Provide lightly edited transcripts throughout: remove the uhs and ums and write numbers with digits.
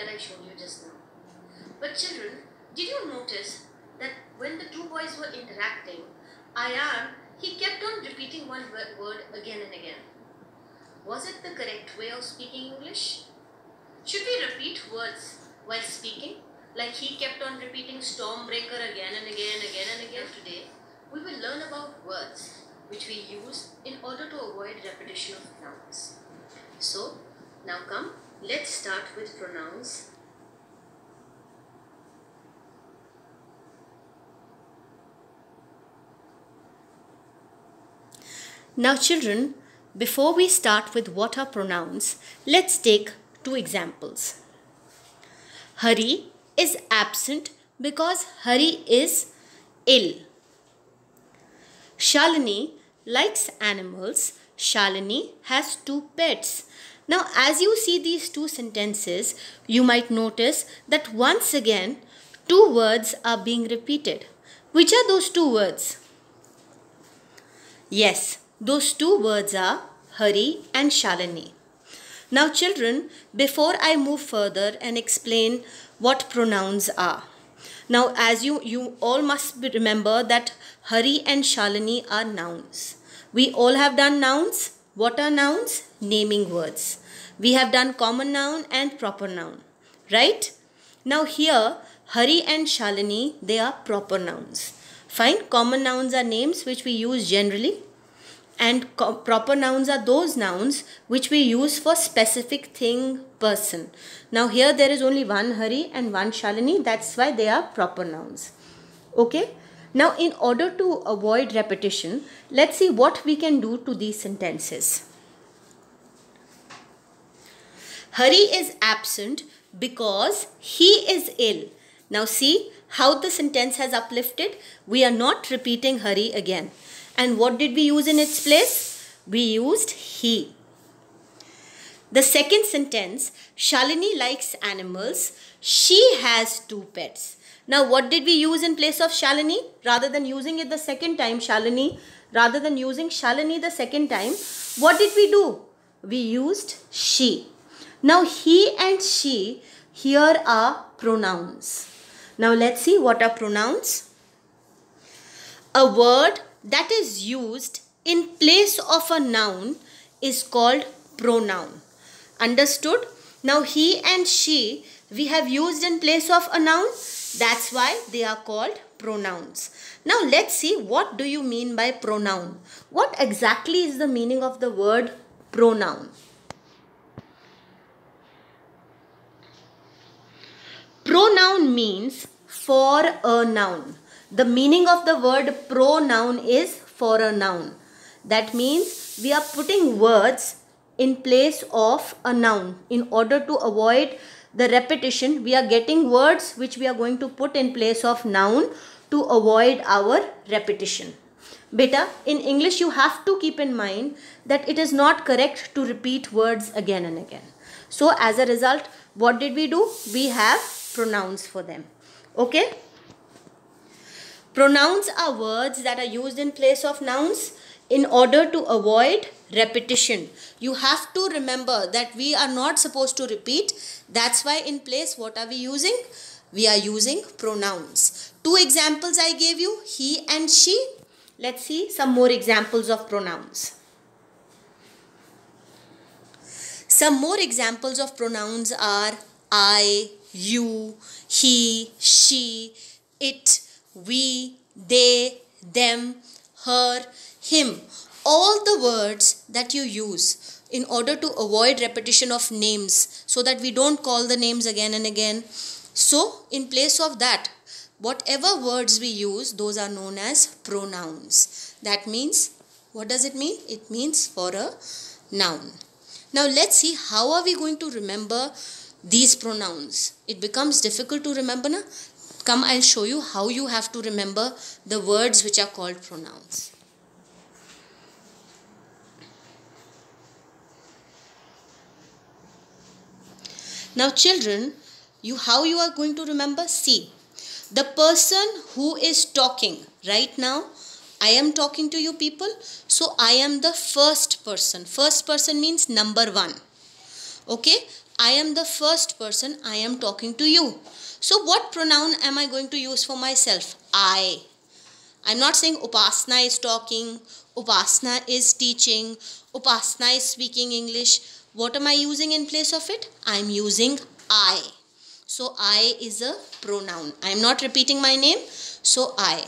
that I showed you just now. But children, did you notice that when the two boys were interacting, Ayan, he kept on repeating one word again and again. Was it the correct way of speaking English? Should we repeat words while speaking? Like he kept on repeating Stormbreaker again and again and again and again. Today, we will learn about words which we use in order to avoid repetition of nouns. So, now come, let's start with pronouns. Now children, before we start with what are pronouns, let's take two examples. Hari is absent because Hari is ill. Shalini likes animals. Shalini has two pets. Now as you see these two sentences, you might notice that once again two words are being repeated. Which are those two words? Yes, those two words are Hari and Shalini. Now children, before I move further and explain what pronouns are. Now as you all must remember that Hari and Shalini are nouns. We all have done nouns. What are nouns? Naming words. We have done common noun and proper noun. Right? Now here, Hari and Shalini, they are proper nouns. Fine. Common nouns are names which we use generally. And proper nouns are those nouns which we use for specific thing, person. Now here there is only one Hari and one Shalini. That's why they are proper nouns. Okay. Now in order to avoid repetition, let's see what we can do to these sentences. Hari is absent because he is ill. Now see how the sentence has uplifted. We are not repeating Hari again. And what did we use in its place? We used he. The second sentence, Shalini likes animals. She has two pets. Now what did we use in place of Shalini? Rather than using it the second time, rather than using Shalini the second time, what did we do? We used she. Now he and she here are pronouns. Now let's see what are pronouns. A word that is used in place of a noun is called pronoun. Understood? Now he and she we have used in place of a noun. That's why they are called pronouns. Now let's see what do you mean by pronoun. What exactly is the meaning of the word pronoun? Pronoun means for a noun. The meaning of the word pronoun is for a noun. That means we are putting words in place of a noun. In order to avoid the repetition, we are getting words which we are going to put in place of noun to avoid our repetition. Beta, in English you have to keep in mind that it is not correct to repeat words again and again. So as a result, what did we do? We have pronouns for them. Okay? Pronouns are words that are used in place of nouns in order to avoid repetition. You have to remember that we are not supposed to repeat. That's why in place what are we using? We are using pronouns. Two examples I gave you, he and she. Let's see some more examples of pronouns. Some more examples of pronouns are I, you, he, she, it, we, they, them, her, him. All the words that you use in order to avoid repetition of names so that we don't call the names again and again. So in place of that, whatever words we use, those are known as pronouns. That means, what does it mean? It means for a noun. Now let's see how are we going to remember these pronouns. It becomes difficult to remember, na? Come, I'll show you how you have to remember the words which are called pronouns. Now children, how you are going to remember? See, the person who is talking right now, I am talking to you people. So I am the first person. First person means number one. Okay. I am the first person, I am talking to you. So what pronoun am I going to use for myself? I. I'm not saying Upasana is talking, Upasana is teaching, Upasana is speaking English. What am I using in place of it? I'm using I. So I is a pronoun. I'm not repeating my name. So I.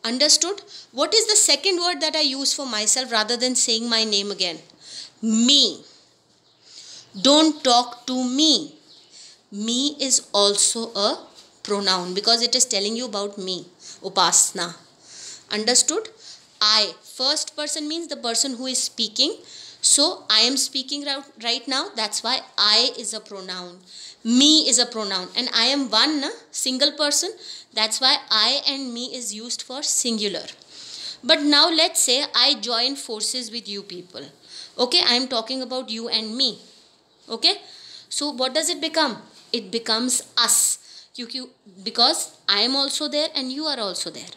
Understood? What is the second word that I use for myself rather than saying my name again? Me. Don't talk to me. Me is also a pronoun because it is telling you about me. Upasana. Understood? I. First person means the person who is speaking. So I am speaking right now. That's why I is a pronoun. Me is a pronoun. And I am one single person. That's why I and me is used for singular. But now let's say I join forces with you people. Okay, I am talking about you and me. Okay, so what does it become? It becomes us. Because I am also there and you are also there.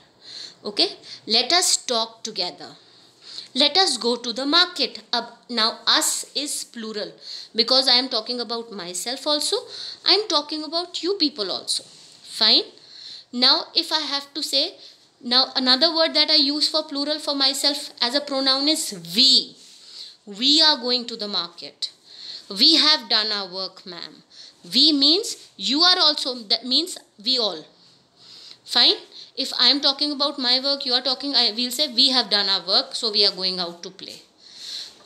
Okay, let us talk together. Let us go to the market. Now us is plural because I am talking about myself also. I am talking about you people also. Fine. Now if I have to say, now another word that I use for plural for myself as a pronoun is we. We are going to the market. We have done our work, ma'am. We means you are also, that means we all. Fine. If I am talking about my work, you are talking, we'll say we have done our work, so we are going out to play.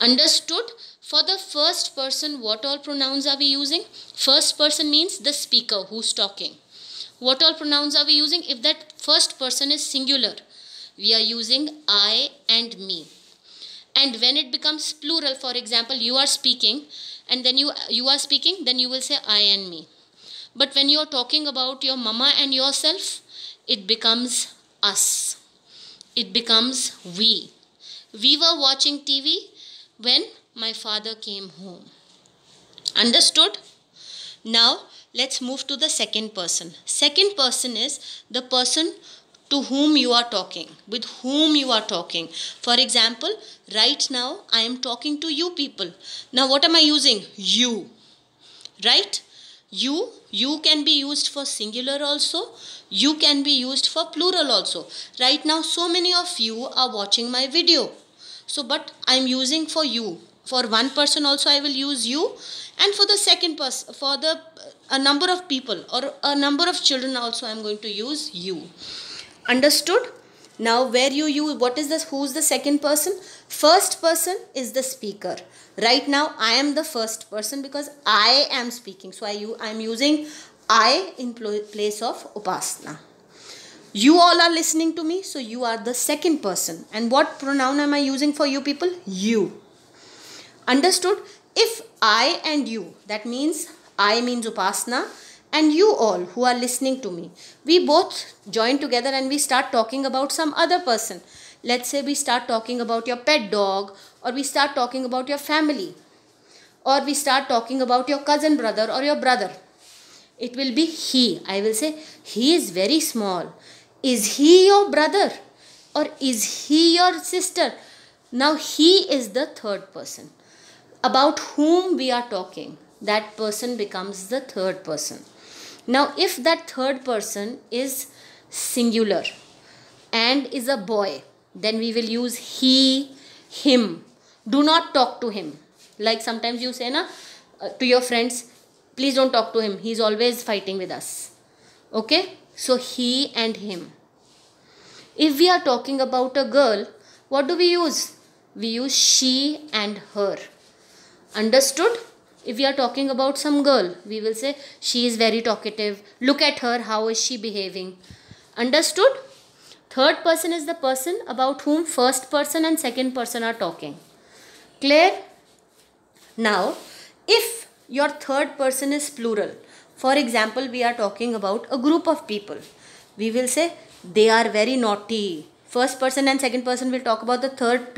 Understood? For the first person, what all pronouns are we using? First person means the speaker who's talking. What all pronouns are we using? If that first person is singular, we are using I and me. And when it becomes plural, for example, you are speaking and then you are speaking, then you will say I and me. But when you are talking about your mama and yourself, it becomes us. It becomes we. We were watching TV when my father came home. Understood? Now, let's move to the second person. Second person is the person to whom you are talking, with whom you are talking. For example, right now I am talking to you people. Now what am I using? You. Right? You can be used for singular also. You can be used for plural also. Right now so many of you are watching my video. So but I am using for you. For one person also I will use you, and for the second person, for the a number of people or a number of children also I am going to use you. Understood? Now where you use, what is this, who's the second person? First person is the speaker. Right now I am the first person because I am speaking. So I am using I in place of Upasana. You all are listening to me, so you are the second person. And what pronoun am I using for you people? You. Understood? If I and you, that means I means Upasana, and you all who are listening to me, we both join together and we start talking about some other person. Let's say we start talking about your pet dog, or we start talking about your family, or we start talking about your cousin brother or your brother. It will be he. I will say, he is very small. Is he your brother? Or is he your sister? Now he is the third person. About whom we are talking, that person becomes the third person. Now if that third person is singular and is a boy, then we will use he, him. Do not talk to him. Like sometimes you say to your friends, please don't talk to him. He's always fighting with us. Okay? So he and him. If we are talking about a girl, what do we use? We use she and her. Understood? If we are talking about some girl, we will say she is very talkative. Look at her, how is she behaving? Understood? Third person is the person about whom first person and second person are talking. Clear? Now, if your third person is plural, for example, we are talking about a group of people, we will say they are very naughty. First person and second person will talk about the third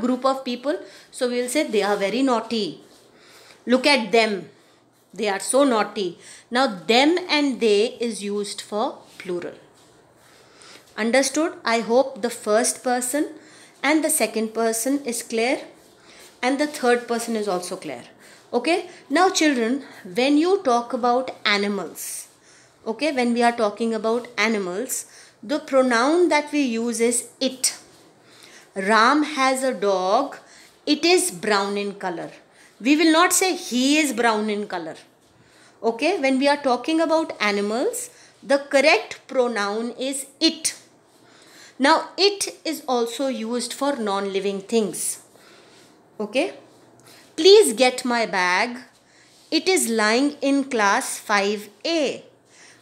group of people. So we will say they are very naughty. Look at them. They are so naughty. Now them and they is used for plural. Understood? I hope the first person and the second person is clear, and the third person is also clear. Okay, now children, when you talk about animals, okay, when we are talking about animals, the pronoun that we use is it. Ram has a dog, it is brown in color. We will not say he is brown in color. Okay, when we are talking about animals, the correct pronoun is it. Now, it is also used for non-living things. Okay, please get my bag. It is lying in class 5A.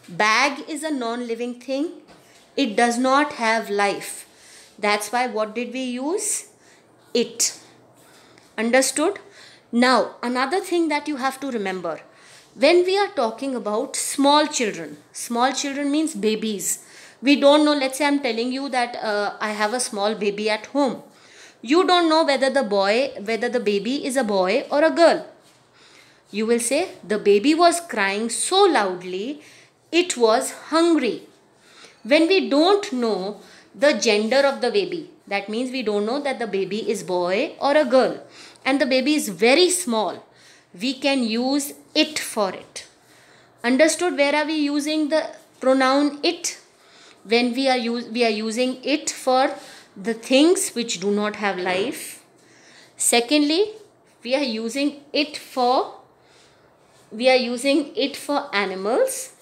Bag is a non-living thing. It does not have life. That's why what did we use? It. Understood? Now, another thing that you have to remember. When we are talking about small children means babies. We don't know, let's say I'm telling you that I have a small baby at home. You don't know whether the baby is a boy or a girl. You will say the baby was crying so loudly, it was hungry. When we don't know the gender of the baby, that means we don't know that the baby is boy or a girl, and the baby is very small, we can use it for it. Understood? Where are we using the pronoun it? When we are using it for the things which do not have life. Secondly, we are using it for animals.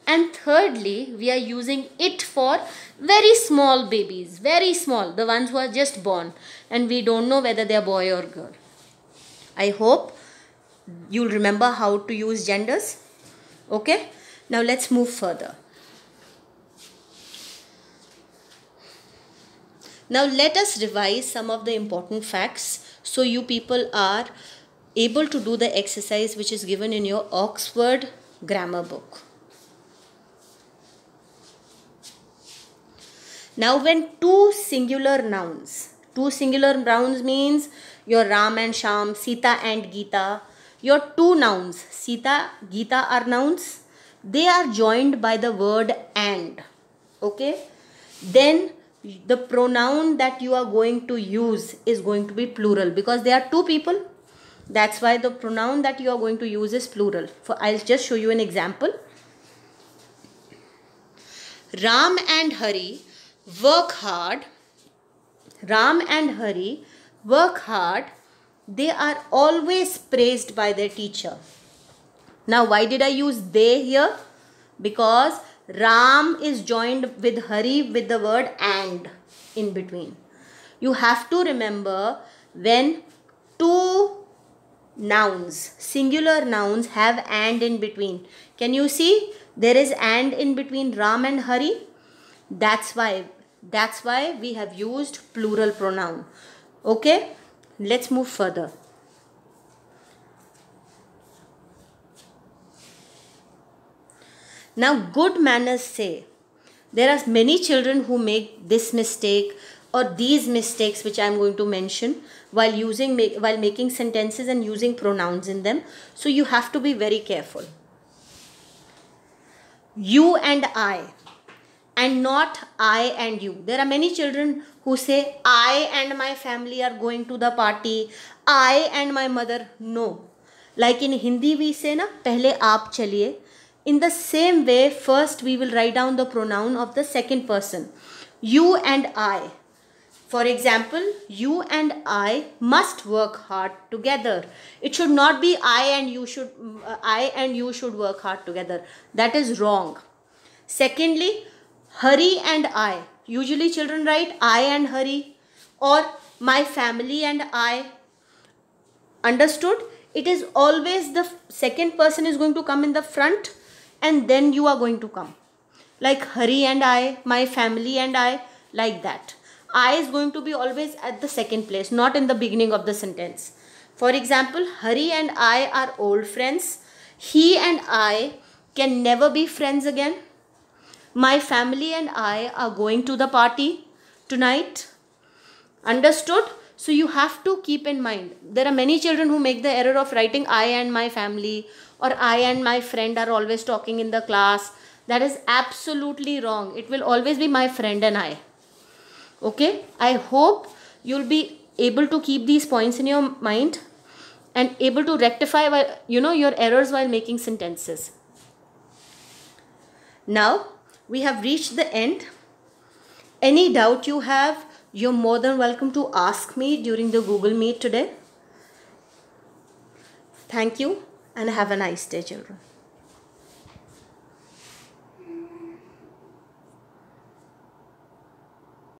And thirdly, we are using it for very small babies, very small, the ones who are just born, and we don't know whether they are boy or girl. I hope you'll remember how to use genders. Okay, now let's move further. Now let us revise some of the important facts so you people are able to do the exercise which is given in your Oxford grammar book. Now when two singular nouns means your Ram and Sham, Sita and Geeta, your two nouns, Sita, Geeta are nouns, they are joined by the word and. Okay, then the pronoun that you are going to use is going to be plural because there are two people. That's why the pronoun that you are going to use is plural. I'll just show you an example. Ram and Hari work hard. Ram and Hari work hard. They are always praised by their teacher. Now, why did I use they here? Because Ram is joined with Hari with the word and in between. You have to remember when two nouns, singular nouns, have and in between. Can you see? There is and in between Ram and Hari. That's why we have used plural pronoun. Okay, let's move further. Now, good manners say, there are many children who make this mistake or these mistakes which I am going to mention while making sentences and using pronouns in them. So you have to be very careful. You and I, and not I and you. There are many children who say I and my family are going to the party. I and my mother. No. Like in Hindi we say na, pehle aap chaliye. In the same way, first we will write down the pronoun of the second person. You and I. For example, you and I must work hard together. It should not be I and you should work hard together. That is wrong. Secondly, Hari and I. Usually children write I and Hari or my family and I. Understood? It is always the second person is going to come in the front and then you are going to come. Like Hari and I, my family and I, like that. I is going to be always at the second place, not in the beginning of the sentence. For example, Hari and I are old friends. He and I can never be friends again. My family and I are going to the party tonight. Understood? So you have to keep in mind. There are many children who make the error of writing I and my family or I and my friend are always talking in the class. That is absolutely wrong. It will always be my friend and I. Okay? I hope you'll be able to keep these points in your mind and able to rectify your errors while making sentences. Now we have reached the end. Any doubt you have, you're more than welcome to ask me during the Google Meet today. Thank you and have a nice day, children.